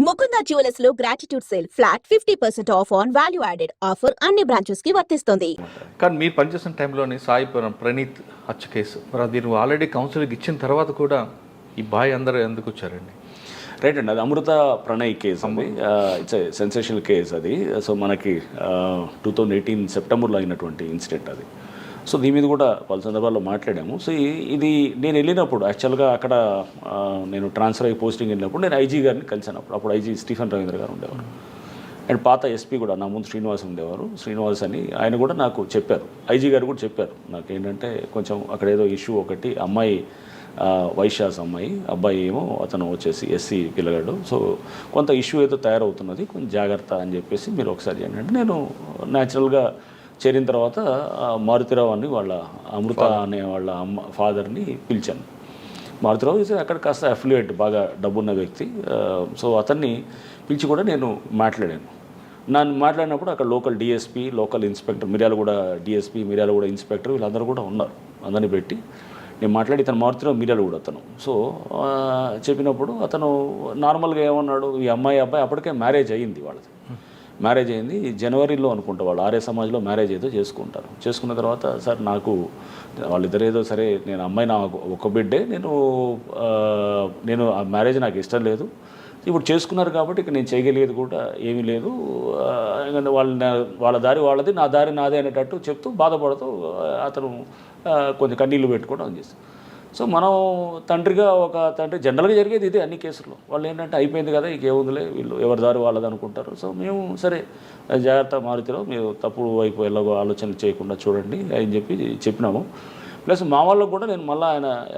Mukunda jewellers లో gratitude sale flat 50% of on value added offer అన్ని branches కి వర్తిస్తుంది. కానీ మీరు పనిచేసిన టైంలోని సాయిపురం ప్రణీత్ హత్య కేసు మరి అది నువ్వు ఆల్రెడీ కౌన్సిలింగ్ ఇచ్చిన తర్వాత కూడా ఈ బాయ్ అందరూ ఎందుకు వచ్చారండి? రైట్ అండి, అది అమృత ప్రణయ్ కేసు అండి. ఇట్స్ ఏ సెన్సేషనల్ కేసు అది. సో మనకి 2018 సెప్టెంబర్లో అయినటువంటి ఇన్సిడెంట్ అది. సో దీని మీద కూడా పలు సందర్భాల్లో మాట్లాడాము. సో ఇది నేను వెళ్ళినప్పుడు యాక్చువల్గా అక్కడ నేను ట్రాన్స్ఫర్ అయ్యి పోస్టింగ్ వెళ్ళినప్పుడు నేను ఐజీ గారిని కలిసాను. అప్పుడు ఐజీ స్టీఫెన్ రవీంద్ర గారు ఉండేవారు అండ్ పాత ఎస్పీ కూడా నా ముందు శ్రీనివాస్ ఉండేవారు. శ్రీనివాస్ అని ఆయన కూడా నాకు చెప్పారు, ఐజీ గారు కూడా చెప్పారు నాకు ఏంటంటే కొంచెం అక్కడ ఏదో ఇష్యూ ఒకటి, అమ్మాయి వైశ్యాస్ అమ్మాయి, అబ్బాయి ఏమో అతను వచ్చేసి ఎస్సీ పిల్లగాడు, సో కొంత ఇష్యూ ఏదో తయారవుతున్నది, కొంచెం జాగ్రత్త అని చెప్పేసి మీరు ఒకసారి ఏంటంటే నేను న్యాచురల్గా చేరిన తర్వాత మారుతిరావు అని వాళ్ళ అమృత అనే వాళ్ళ ఫాదర్ని పిలిచాను. మారుతిరావు అక్కడ కాస్త అఫిలియేట్ బాగా డబ్బున్న వ్యక్తి. సో అతన్ని పిలిచి కూడా నేను మాట్లాడాను. నన్ను మాట్లాడినప్పుడు అక్కడ local DSP, local inspector, Miryalaguda DSP, Miryalaguda inspector వీళ్ళందరూ కూడా ఉన్నారు. అందరినీ పెట్టి నేను మాట్లాడి ఇతను మారుతిరావు మిర్యాలగూడ అతను. సో చెప్పినప్పుడు అతను నార్మల్గా ఏమన్నాడు, ఈ అబ్బాయి అప్పటికే మ్యారేజ్ అయ్యింది, వాళ్ళది మ్యారేజ్ అయింది జనవరిలో అనుకుంటా, వాళ్ళు ఆర్య సమాజ్లో మ్యారేజ్ ఏదో చేసుకుంటారు. చేసుకున్న తర్వాత సార్ నాకు వాళ్ళిద్దరు ఏదో సరే నేను అమ్మాయి నా ఒక బిడ్డే, నేను ఆ మ్యారేజ్ నాకు ఇష్టం లేదు, ఇప్పుడు చేసుకున్నారు కాబట్టి ఇక నేను చేయగలిగేది కూడా ఏమీ లేదు, వాళ్ళ దారి వాళ్ళది, నా దారి నాదే అనేటట్టు చెప్తూ బాధపడుతూ అతను కొంచెం కన్నీళ్ళు పెట్టుకోవడం చేస్తాను. సో మనం తండ్రిగా ఒక తండ్రి జనరల్గా జరిగేది ఇదే అన్ని కేసుల్లో. వాళ్ళు ఏంటంటే అయిపోయింది కదా ఇక ఏముందిలే, వీళ్ళు ఎవరి దారి వాళ్ళది అనుకుంటారు. సో మేము సరే జాగ్రత్త మారుతిరావు, మీరు తప్పుడు వైపు ఎలాగో ఆలోచన చేయకుండా చూడండి అని చెప్పినాము. ప్లస్ మా వాళ్ళకు కూడా నేను మళ్ళీ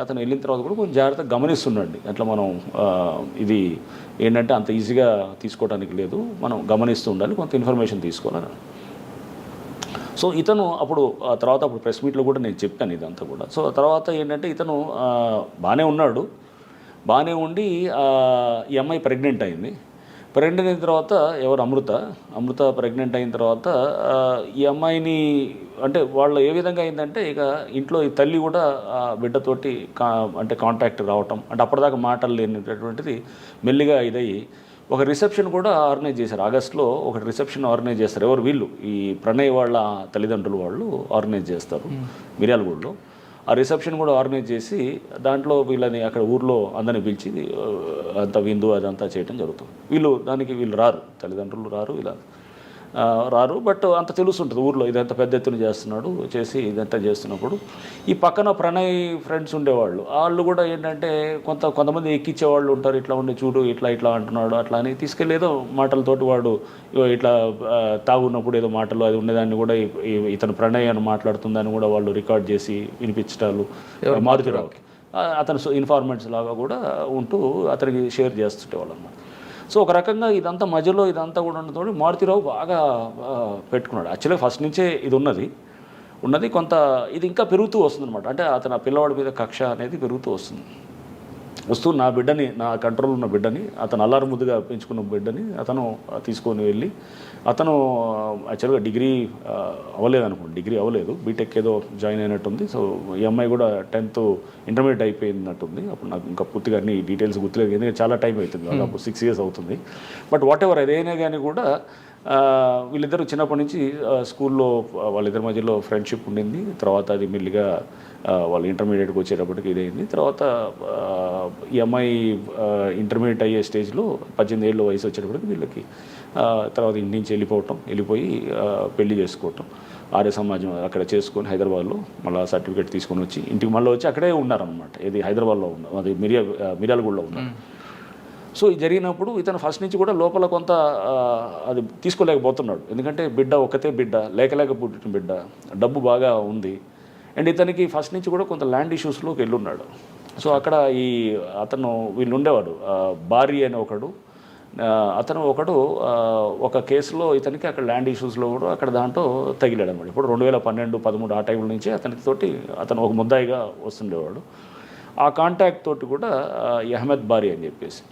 అతను వెళ్ళిన తర్వాత కూడా కొంచెం జాగ్రత్తగా గమనిస్తుండండి. అట్లా మనం ఇది ఏంటంటే అంత ఈజీగా తీసుకోవడానికి లేదు, మనం గమనిస్తూ ఉండాలి, కొంత ఇన్ఫర్మేషన్ తీసుకోవాలని. సో ఇతను అప్పుడు ప్రెస్ మీట్లో కూడా నేను చెప్పాను ఇదంతా కూడా. సో తర్వాత ఏంటంటే ఇతను బాగానే ఉన్నాడు, బాగానే ఉండి ఈ అమ్మాయి ప్రెగ్నెంట్ అయింది. ప్రెగ్నెంట్ అయిన తర్వాత అమృత ప్రెగ్నెంట్ అయిన తర్వాత ఈ అమ్మాయిని అంటే వాళ్ళు ఏ విధంగా అయిందంటే ఇక ఇంట్లో ఈ తల్లి కూడా బిడ్డతోటి అంటే కాంటాక్ట్ రావటం, అంటే అప్పటిదాకా మాటలు లేనటువంటిది మెల్లిగా ఇదయ్యి ఒక రిసెప్షన్ కూడా ఆర్గనైజ్ చేశారు. ఆగస్టులో ఒక రిసెప్షన్ ఆర్గనైజ్ చేస్తారు. ఎవరు వీళ్ళు, ఈ ప్రణయ్ వాళ్ళ తల్లిదండ్రులు వాళ్ళు ఆర్గనైజ్ చేస్తారు మిర్యాలగూడలో. ఆ రిసెప్షన్ కూడా ఆర్గనైజ్ చేసి దాంట్లో వీళ్ళని అక్కడ ఊర్లో అందరినీ పిలిచి అంత విందు అదంతా చేయడం జరుగుతుంది. వీళ్ళు రారు, తల్లిదండ్రులు రారు, ఇలా రారు. బట్ అంత తెలుస్తుంటుంది ఊర్లో ఇదంతా పెద్ద ఎత్తున చేసి ఇదంతా చేస్తున్నప్పుడు ఈ పక్కన ప్రణయ్ ఫ్రెండ్స్ ఉండేవాళ్ళు, వాళ్ళు కూడా ఏంటంటే కొంతమంది ఎక్కించేవాళ్ళు ఉంటారు, ఇట్లా ఉండి చూడు ఇట్లా అంటున్నాడు అట్లా అని తీసుకెళ్ళేదో మాటలతోటి వాడు ఇట్లా తాగున్నప్పుడు ఏదో మాటలు అది ఉండేదాన్ని కూడా ఇతను ప్రణయ్ అని మాట్లాడుతుందని కూడా వాళ్ళు రికార్డ్ చేసి వినిపించటాలు మారుతిరావుకి, అతను ఇన్ఫార్మెంట్స్ లాగా కూడా ఉంటూ అతనికి షేర్ చేస్తుంటేవాళ్ళు అన్నమాట. సో ఒక రకంగా ఇదంతా మధ్యలో ఇదంతా కూడా ఉండటంతో మారుతిరావు బాగా పెట్టుకున్నాడు. యాక్చువల్గా ఫస్ట్ నుంచే ఇది ఉన్నది కొంత ఇది ఇంకా పెరుగుతూ వస్తుంది అనమాట. అంటే అతను ఆ పిల్లవాడి మీద కక్ష అనేది పెరుగుతూ వస్తూ నా బిడ్డని, నా కంట్రోల్ ఉన్న బిడ్డని, అతను అల్లారు ముద్దుగా పెంచుకున్న బిడ్డని అతను తీసుకొని వెళ్ళి, అతను యాక్చువల్గా డిగ్రీ అవ్వలేదు, బీటెక్ ఏదో జాయిన్ అయినట్టుంది. సో ఈ అమ్మాయి కూడా 10th ఇంటర్మీడియట్ అయిపోయినట్టుంది. అప్పుడు నాకు ఇంకా పూర్తిగా అన్ని డీటెయిల్స్ గుర్తులేదు, ఎందుకంటే చాలా టైం అవుతుంది, అప్పుడు 6 years అవుతుంది. బట్ వాట్ ఎవర్ అదైనా కానీ కూడా వీళ్ళిద్దరూ చిన్నప్పటి నుంచి స్కూల్లో వాళ్ళిద్దరి మధ్యలో ఫ్రెండ్షిప్ ఉండింది. తర్వాత అది మెల్లిగా వాళ్ళు ఇంటర్మీడియట్కి వచ్చేటప్పటికి ఇదైంది. తర్వాత ఈ అమ్మాయి ఇంటర్మీడియట్ అయ్యే స్టేజ్లో 18 ఏళ్ళ వయసు వచ్చేటప్పటికి వీళ్ళకి తర్వాత ఇంటి నుంచి వెళ్ళిపోయి పెళ్లి చేసుకోవటం, ఆర్య సమాజం అక్కడ చేసుకొని హైదరాబాద్లో మళ్ళీ సర్టిఫికేట్ తీసుకొని వచ్చి ఇంటికి మళ్ళీ వచ్చి అక్కడే ఉన్నారనమాట. ఇది హైదరాబాద్లో ఉన్నారు, అది మిర్యాలగూడలో ఉన్నారు. సో ఇది జరిగినప్పుడు ఇతను ఫస్ట్ నుంచి కూడా లోపల కొంత అది తీసుకోలేకపోతున్నాడు, ఎందుకంటే ఒక్కతే బిడ్డ, లేక పుట్టిన బిడ్డ, డబ్బు బాగా ఉంది. అండ్ ఇతనికి ఫస్ట్ నుంచి కూడా కొంత ల్యాండ్ ఇష్యూస్లోకి వెళ్ళున్నాడు. సో అక్కడ వీళ్ళు ఉండేవాడు బారీ అని అతను ఒక కేసులో ఇతనికి అక్కడ ల్యాండ్ ఇష్యూస్లో కూడా అక్కడ దాంట్లో తగిలాడు అనమాట. ఇప్పుడు 2012-13 ఆ టైంల నుంచి అతను ఒక ముద్దాయిగా వస్తుండేవాడు. ఆ కాంటాక్ట్ తోటి కూడా అహ్మద్ బారీ అని చెప్పేసి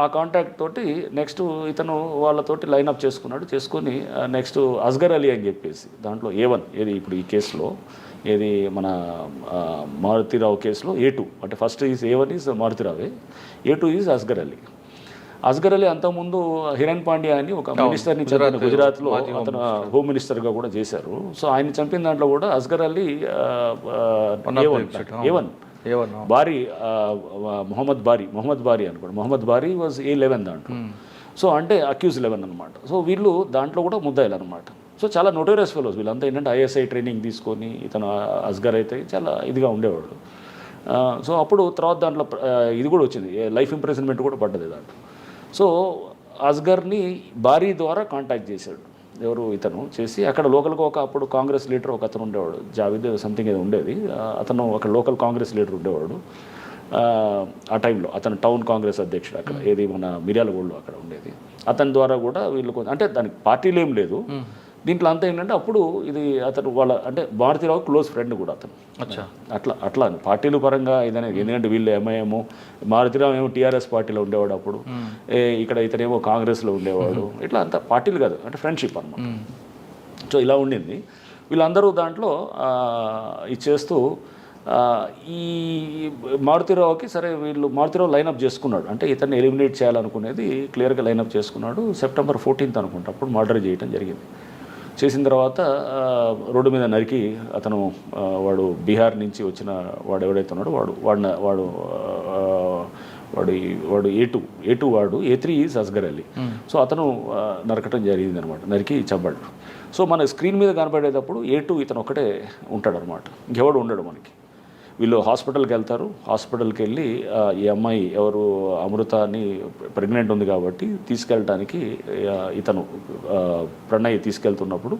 ఆ కాంటాక్ట్ తోటి నెక్స్ట్ ఇతను వాళ్ళతోటి లైనప్ చేసుకొని నెక్స్ట్ అస్గర్ అలీ అని చెప్పేసి దాంట్లో A1 ఏది ఇప్పుడు ఈ కేసులో ఏది మన మారుతిరావు కేసులో A2, అంటే ఫస్ట్ ఈజ్ A1 ఈజ్ మారుతిరావే, A2 ఈజ్ అస్గర్ అలీ. అస్గర్ అలీ అంతకుముందు హిరణ్ పాండ్యా అని ఒక మినిస్టర్ని చంపిన గుజరాత్లో అతను హోమ్ మినిస్టర్గా కూడా చేశారు. సో ఆయన చంపిన దాంట్లో కూడా అస్గర్ అలీ A1 బారీ మొహమ్మద్ బారీ అనుకోండి. మొహమ్మద్ బారీ వాజ్ A11 దాంట్లో. సో అంటే అక్యూజ్ 11 అనమాట. సో వీళ్ళు దాంట్లో కూడా ముద్దాయిలు అనమాట. సో చాలా నోటోరియస్ ఫెలోస్ వీళ్ళంతా ఏంటంటే ISI ట్రైనింగ్ తీసుకొని ఇతను అస్గర్ అయితే చాలా ఇదిగా ఉండేవాడు. సో అప్పుడు తర్వాత దాంట్లో ఇది కూడా వచ్చింది, లైఫ్ ఇంప్రిజన్మెంట్ కూడా పడ్డది దాంట్లో. సో అస్గర్ని బారీ ద్వారా కాంటాక్ట్ చేశాడు ఎవరు ఇతను చేసి, అక్కడ లోకల్గా అప్పుడు కాంగ్రెస్ లీడర్ ఒక అతను ఉండేవాడు, జావేద్ సంథింగ్ ఏదో ఉండేది, అతను ఒక లోకల్ కాంగ్రెస్ లీడర్ ఉండేవాడు ఆ టైంలో. అతను టౌన్ కాంగ్రెస్ అధ్యక్షుడు అక్కడ, ఏది మన మిర్యాలగూడలో అక్కడ ఉండేది. అతని ద్వారా కూడా వీళ్ళు అంటే దానికి పార్టీలు ఏం లేదు దీంట్లో. అంతా ఏంటంటే అప్పుడు ఇది అతను వాళ్ళ అంటే భారతీరావు క్లోజ్ ఫ్రెండ్ కూడా అతను. అట్లా పార్టీల పరంగా ఇదనేది, ఎందుకంటే వీళ్ళు ఎంఐఎం, మారుతిరావు ఏమో TRS పార్టీలో ఉండేవాడు అప్పుడు, ఇక్కడ ఇతనేమో కాంగ్రెస్లో ఉండేవాడు. ఇట్లా అంతా పార్టీలు కాదు, అంటే ఫ్రెండ్షిప్ అనమాట. సో ఇలా ఉండింది. వీళ్ళందరూ దాంట్లో ఇచ్చేస్తూ ఈ మారుతిరావుకి సరే వీళ్ళు మారుతిరావు లైనప్ చేసుకున్నాడు, అంటే ఇతన్ని ఎలిమినేట్ చేయాలనుకునేది క్లియర్గా లైనప్ చేసుకున్నాడు. September 14th అనుకుంటా అప్పుడు మర్డర్ చేయడం జరిగింది. చేసిన తర్వాత రోడ్డు మీద నరికి అతను వాడు బీహార్ నుంచి వచ్చిన వాడు ఎవడైతే ఉన్నాడో వాడు A2 వాడు, A3 is Asghar Ali. So అతను నరకటం జరిగింది అనమాట, నరికి చంపాడు. సో మన స్క్రీన్ మీద కనపడేటప్పుడు A2 ఇతను ఒక్కటే ఉంటాడు అనమాట, ఇంకెవడు ఉండడు మనకి. వీళ్ళు హాస్పిటల్కి వెళ్తారు. హాస్పిటల్కి వెళ్ళి ఈ అమ్మాయి ఎవరు అమృతని ప్రెగ్నెంట్ ఉంది కాబట్టి తీసుకెళ్ళటానికి ఇతను ప్రణయ్ తీసుకెళ్తున్నప్పుడు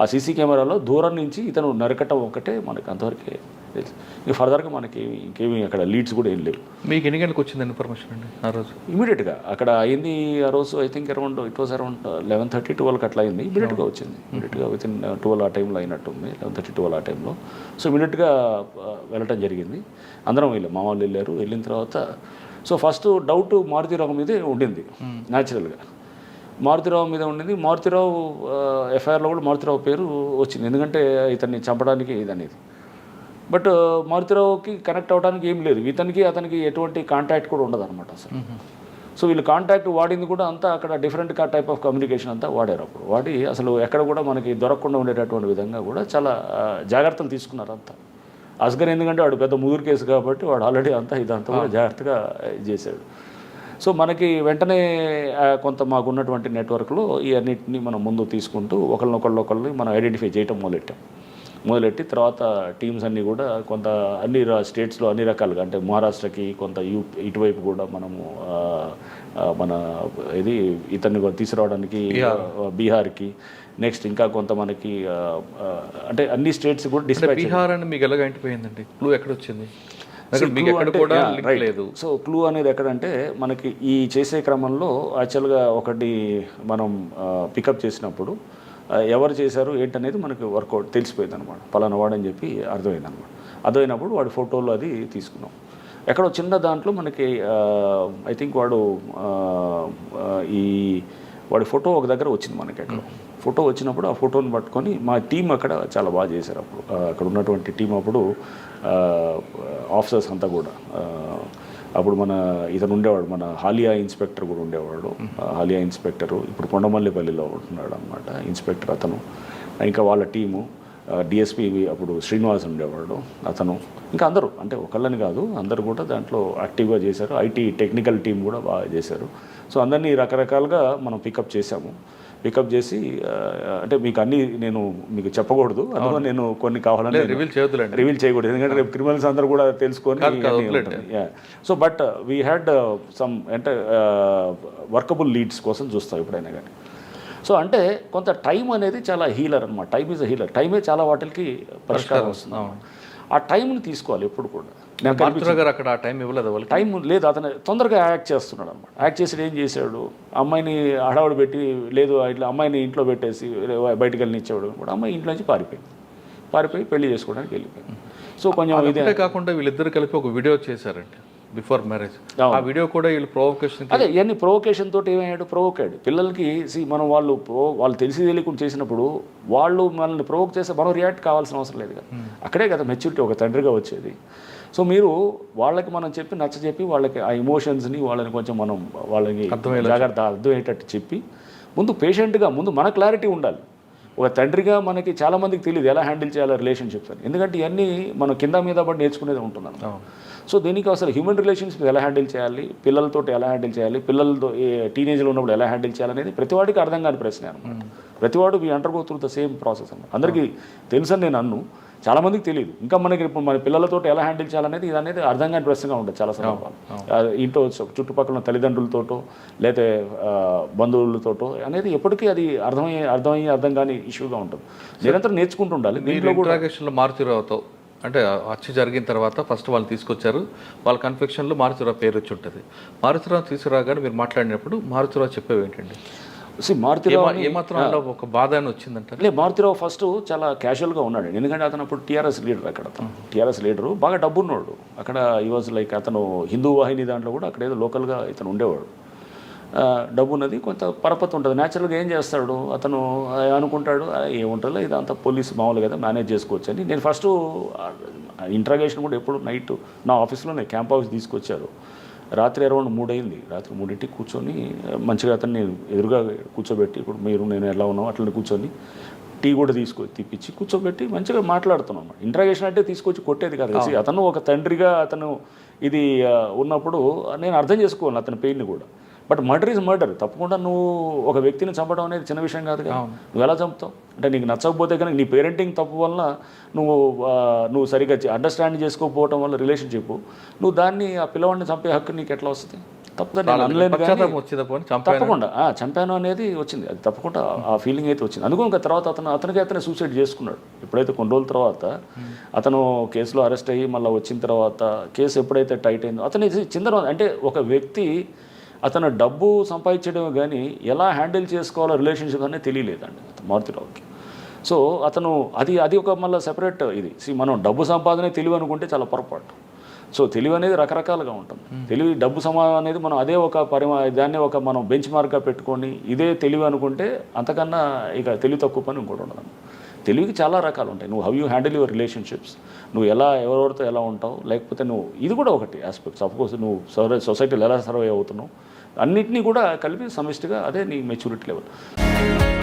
ఆ సీసీ కెమెరాలో దూరం నుంచి ఇతను నరకటం ఒకటే మనకి అంతవరకే తెలుసు. ఇంకా ఫర్దర్గా మనకి ఇంకేమీ అక్కడ లీడ్స్ కూడా ఏం లేవు. మీకు ఎన్ని గంటలకు వచ్చింది ఇన్ఫర్మేషన్ అండి ఆ రోజు? ఇమీడియట్గా అక్కడ అయింది ఆ రోజు. ఐ థింక్ అరౌండ్ 11:30, 12 అట్లా అయింది. ఇమీడియట్గా వచ్చింది. ఇమీడియట్గా వితిన్ 12 ఆ టైంలో అయినట్టుంది, 11:30, 12 ఆ టైంలో. సో ఇమీడియట్గా వెళ్ళటం జరిగింది. అందరం వెళ్ళాం, మా వాళ్ళు వెళ్ళారు. వెళ్ళిన తర్వాత సో ఫస్ట్ డౌట్ మారుతిరావు మీదే ఉండింది న్యాచురల్గా. మారుతిరావు మీద ఉండింది. మారుతిరావు FIRలో కూడా మారుతిరావు పేరు వచ్చింది, ఎందుకంటే ఇతన్ని చంపడానికి ఇదనేది. బట్ మారుతిరావుకి కనెక్ట్ అవ్వడానికి ఏం లేదు, ఇతనికి అతనికి ఎటువంటి కాంటాక్ట్ కూడా ఉండదు అనమాట అసలు. సో వీళ్ళు కాంటాక్ట్ వాడింది కూడా అంతా అక్కడ డిఫరెంట్ టైప్ ఆఫ్ కమ్యూనికేషన్ అంతా వాడారు. అప్పుడు వాడి అసలు ఎక్కడ కూడా మనకి దొరకకుండా ఉండేటటువంటి విధంగా కూడా చాలా జాగ్రత్తలు తీసుకున్నారు అంతా. అస్గర్ ఎందుకంటే వాడు పెద్ద ముదురు కేసు కాబట్టి వాడు ఆల్రెడీ ఇదంతా కూడా జాగ్రత్తగా చేశాడు. సో మనకి వెంటనే కొంత మాకున్నటువంటి నెట్వర్క్లో ఈ అన్నింటినీ మనం ముందు తీసుకుంటూ ఒకళ్ళని మనం ఐడెంటిఫై చేయటం మొదలెట్టి తర్వాత టీమ్స్ అన్నీ కూడా కొంత అన్ని స్టేట్స్లో అన్ని రకాలుగా, అంటే మహారాష్ట్రకి కొంత ఇటువైపు కూడా మనము మన ఇది ఇతన్ని తీసుకురావడానికి బీహార్కి, నెక్స్ట్ ఇంకా కొంత మనకి అంటే అన్ని స్టేట్స్ కూడా డిస్పాచ్. బీహార్ అని మీకు ఎలాగ అంటిపోయిందండి? క్లూ ఎక్కడ వచ్చింది? లేదు. సో క్లూ అనేది ఎక్కడంటే మనకి ఈ చేసే క్రమంలో యాక్చువల్గా ఒకటి మనం పికప్ చేసినప్పుడు ఎవరు చేశారు ఏంటనేది మనకి వర్కౌట్ తెలిసిపోయింది అనమాట. పలానా వాడని చెప్పి అర్థమైంది అనమాట. అర్థమైనప్పుడు వాడి ఫోటోలు అది తీసుకున్నాం. ఎక్కడో చిన్న దాంట్లో మనకి ఐ థింక్ వాడి ఫోటో ఒక దగ్గర వచ్చింది మనకి. ఫోటో వచ్చినప్పుడు ఆ ఫోటోని పట్టుకొని మా టీం అక్కడ చాలా బాగా చేశారు. అక్కడ ఉన్నటువంటి టీం అప్పుడు ఆఫీసర్స్ అంతా కూడా అప్పుడు ఇతను ఉండేవాడు, మన హాలియా ఇన్స్పెక్టర్ కూడా ఉండేవాడు. హాలియా ఇన్స్పెక్టరు ఇప్పుడు కొండమల్లిపల్లిలో ఉంటున్నాడు అనమాట ఇన్స్పెక్టర్ అతను. ఇంకా వాళ్ళ టీము DSP అప్పుడు శ్రీనివాస్ ఉండేవాడు అతను. ఇంకా అందరూ అంటే ఒకళ్ళని కాదు, అందరూ కూడా దాంట్లో యాక్టివ్గా చేశారు. IT టెక్నికల్ టీం కూడా బాగా చేశారు. సో అందరినీ రకరకాలుగా మనం పికప్ చేశాము. పికప్ చేసి అంటే మీకు అన్నీ నేను మీకు చెప్పకూడదు, అందులో నేను కొన్ని కావాలని రివీల్ చేయకూడదు, ఎందుకంటే రేపు క్రిమినల్స్ అందరూ కూడా తెలుసుకొని. So but we had some అంటే వర్కబుల్ లీడ్స్ కోసం చూస్తాం ఎప్పుడైనా కానీ. సో అంటే కొంత టైం అనేది చాలా హీలర్ అనమాట. Time is a healer. టైమే చాలా వాటికి పరిష్కారం వస్తుంది. ఆ టైంని తీసుకోవాలి ఎప్పుడు కూడా. అక్కడ టైం ఇవ్వలేదు, టైం లేదు, అతను తొందరగా యాక్ట్ చేస్తున్నాడు అనమాట. యాక్ట్ చేసి ఏం చేశాడు, అమ్మాయిని హడావుడి పెట్టి లేదు ఇట్లా అమ్మాయిని ఇంట్లో పెట్టేసి బయటకు వెళ్ళి ఇచ్చేవాడు. అమ్మాయి ఇంట్లో నుంచి పారిపోయి పెళ్లి చేసుకోవడానికి వెళ్ళిపోయింది. సో కొంచెం ఇదే కాకుండా వీళ్ళిద్దరు కలిపి ఒక వీడియో చేశారంటే బిఫోర్ మ్యారేజ్ అవును. ఆ వీడియో కూడా వీళ్ళు ప్రొవొకేషన్ అదే ఇవన్నీ ప్రొవొకేషన్ తోటి ఏమయ్యాడు ప్రొవొకేడ్ పిల్లలకి మనం వాళ్ళు తెలిసి తెలియకుండా చేసినప్పుడు వాళ్ళు మనల్ని ప్రొవోక్ చేస్తే మనం రియాక్ట్ కావాల్సిన అవసరం లేదు కదా అక్కడే కదా మెచ్యూరిటీ ఒక తండ్రిగా వచ్చేది సో మీరు వాళ్ళకి మనం నచ్చ చెప్పి వాళ్ళకి ఆ ఎమోషన్స్ని వాళ్ళని కొంచెం మనం వాళ్ళకి జాగ్రత్త అర్థమయ్యేటట్టు చెప్పి ముందు పేషెంట్గా ముందు మన క్లారిటీ ఉండాలి ఒక తండ్రిగా మనకి చాలామందికి తెలియదు ఎలా హ్యాండిల్ చేయాలి రిలేషన్షిప్స్ అని ఎందుకంటే ఇవన్నీ మనం కింద మీద పడి నేర్చుకునేది ఉంటున్నాను సో దీనికి అసలు హ్యూమన్ రిలేషన్స్ ఎలా హ్యాండిల్ చేయాలి పిల్లలతో ఎలా హ్యాండిల్ చేయాలి పిల్లలతో టీనేజ్లో ఉన్నప్పుడు ఎలా హ్యాండిల్ చేయాలనేది ప్రతివాడికి అర్థం కాని ప్రశ్న అనమాట ప్రతివాడు we undergo through the same process అన్నమాట అందరికీ తెలుసని నేను అన్ను చాలామందికి తెలియదు ఇంకా మనకి ఇప్పుడు మన పిల్లలతో ఎలా హ్యాండిల్ చేయాలనేది ఇది అనేది అర్థం కాని ప్రశ్నగా ఉంటుంది చాలా సందర్భాలు ఇంట్లో చుట్టుపక్కల తల్లిదండ్రులతోటో లేకపోతే బంధువులతోటో అనేది ఎప్పటికీ అది అర్థం కాని ఇష్యూగా ఉంటుంది నిరంతరం నేర్చుకుంటూ ఉండాలి దీంట్లో కూడా ఇంట్రాగేషన్లో మారుతిరావుతో అంటే హత్య జరిగిన తర్వాత ఫస్ట్ వాళ్ళు తీసుకొచ్చారు వాళ్ళ కన్ఫెక్షన్లో మారుతిరావు పేరు వచ్చి ఉంటుంది మారుతిరావు తీసుకురాగానే మీరు మాట్లాడినప్పుడు మారుతిరావు చెప్పేవి ఏంటండి మారుతిరావు ఏమాత్రం ఒక బాధ అని వచ్చిందంట మారుతిరావు ఫస్ట్ చాలా క్యాజువల్గా ఉన్నాడు ఎందుకంటే అతను అప్పుడు టీఆర్ఎస్ లీడర్ అక్కడ టీఆర్ఎస్ లీడరు బాగా డబ్బున్నాడు అక్కడ ఈ వాజ్ లైక్ అతను హిందూ వాహిని దాంట్లో కూడా అక్కడ ఏదో లోకల్గా ఇతను ఉండేవాడు డబ్బు ఉన్నది కొంత పరపతి ఉంటుంది న్యాచురల్గా ఏం చేస్తాడు అతను అనుకుంటాడు ఏముంటుందో ఇదంతా పోలీసు మామూలు కదా మేనేజ్ చేసుకోవచ్చు అని నేను ఫస్ట్ ఇంట్రాగేషన్ కూడా ఎప్పుడు నైట్ నా ఆఫీస్లోనే క్యాంప్ ఆఫీస్ తీసుకొచ్చారు రాత్రి అరౌండ్ 3 అయింది రాత్రి 3ంటికి కూర్చొని మంచిగా అతన్ని ఎదురుగా కూర్చోబెట్టి ఇప్పుడు మీరు నేను ఎలా ఉన్నాం అట్లనే కూర్చొని టీ కూడా తీపిచ్చి కూర్చోబెట్టి మంచిగా మాట్లాడుతున్నాం ఇంట్రాగేషన్ అంటే తీసుకొచ్చి కొట్టేది కాదు అతను ఒక తండ్రిగా అతను ఇది ఉన్నప్పుడు నేను అర్థం చేసుకోవాలి అతని పెయిన్ని కూడా బట్ మర్డర్ ఈజ్ మర్డర్ తప్పకుండా నువ్వు ఒక వ్యక్తిని చంపడం అనేది చిన్న విషయం కాదు కదా నువ్వు ఎలా చంపుతావు అంటే నీకు నచ్చకపోతే కనుక నీ పేరెంటింగ్ తప్పు వల్ల నువ్వు సరిగ్గా అండర్స్టాండ్ చేసుకోకపోవడం వల్ల రిలేషన్షిప్ నువ్వు దాన్ని ఆ పిల్లవాడిని చంపే హక్కు నీకు ఎట్లా వస్తుంది తప్పదని నేను అనలేను తప్పకుండా చంపాను అనేది వచ్చింది అది తప్పకుండా ఆ ఫీలింగ్ అయితే వచ్చింది అందుకు ఇంకా తర్వాత అతనే సూసైడ్ చేసుకున్నాడు ఎప్పుడైతే కొన్ని రోజుల తర్వాత అతను కేసులో అరెస్ట్ అయ్యి మళ్ళీ వచ్చిన తర్వాత కేసు ఎప్పుడైతే టైట్ అయిందో అతని చిందన అంటే ఒక వ్యక్తి అతను డబ్బు సంపాదించడం కానీ ఎలా హ్యాండిల్ చేసుకోవాలో రిలేషన్షిప్ అనేది తెలియలేదండి మారుతిరావుకి సో అతను అది ఒక మళ్ళీ సెపరేట్ ఇది మనం డబ్బు సంపాదనే తెలివి అనుకుంటే చాలా పొరపాటు సో తెలివి అనేది రకరకాలుగా ఉంటుంది తెలివి డబ్బు అనేది మనం అదే ఒక దాన్ని ఒక మనం బెంచ్ మార్క్గా పెట్టుకొని ఇదే తెలివి అనుకుంటే అంతకన్నా ఇక తెలివి తక్కువ పని ఇంకోటి ఉండదు తెలివికి చాలా రకాలు ఉంటాయి నువ్వు how you handle your relationships నువ్వు ఎవరెవరితో ఎలా ఉంటావు లేకపోతే నువ్వు ఇది కూడా ఒకటి ఆస్పెక్ట్స్ అఫ్కోర్స్ నువ్వు సొసైటీలో ఎలా సర్వే అవుతున్నావు అన్నింటినీ కూడా కలిపి సమిష్టిగా అదే నీ మెచ్యూరిటీ లెవెల్